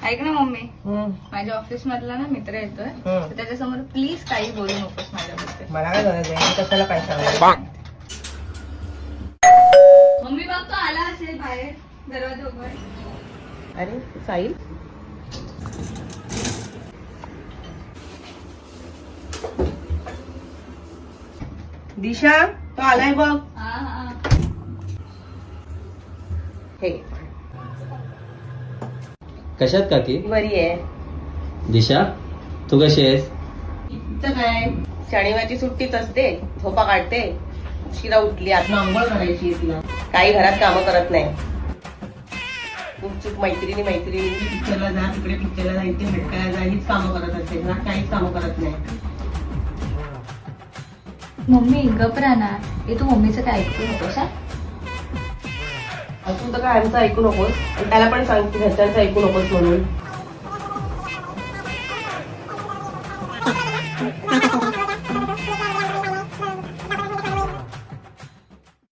ऐक ना मम्मी, माझ्या ऑफिस मधला ना मित्र येतोय, तर त्याच्यासमोर प्लीज काही बोलू नकोस माझ्याबद्दल. मला काय गरज आहे, मी कशाला काय सांगू. मम्मी बघ तो आला असेल बाहेर, दरवाजा उघड. अरे साहिल, दिशा तो आलाय बघ. हा हा. हे कशात काकी? बरी आहे. दिशा तू कशी आहेस? इथं काय, शनिवारची सुट्टीच असते, झोपा काढते, उशिरा उठली, आता आंघोळ करायची आहे तिला, काही घरात कामं करत नाही. चूक मैत्रिणी पिक्चरला जा, तिकडे पिक्चरला जा, इथे भेटायला जा, हीच कामं करत असते, घरात काहीच कामं करत नाही. मम्मी गप राहणार, हे तू मम्मीचं काय ऐकू नकोस हा. तू तर काय आमचं ऐकू नकोस, आणि त्याला पण सांग की घरच्यांचं ऐकू नकोस म्हणून.